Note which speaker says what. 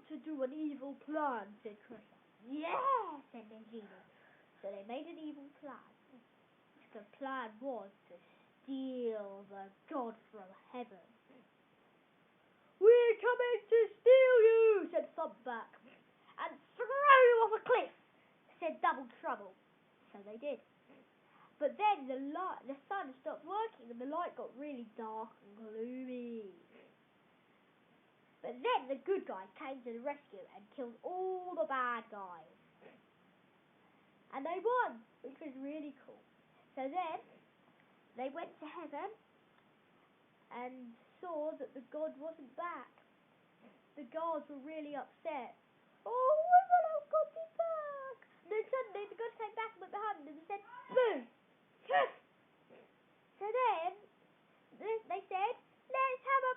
Speaker 1: to do an evil plan, said Crusher. Yeah, said the genie. So they made an evil plan. The plan was to steal the god from heaven. We're coming to steal you, said Thumpback. And throw you off a cliff, said Double Trouble. So they did. But then the sun stopped working and the light got really dark and gloomy. But then the good guys came to the rescue and killed all the bad guys. And they won, which was really cool. So then they went to heaven and saw that the god wasn't back. The gods were really upset. Oh, when will our god be back? And then suddenly the god came back and went behind them and said, boo! So then they said, let's have a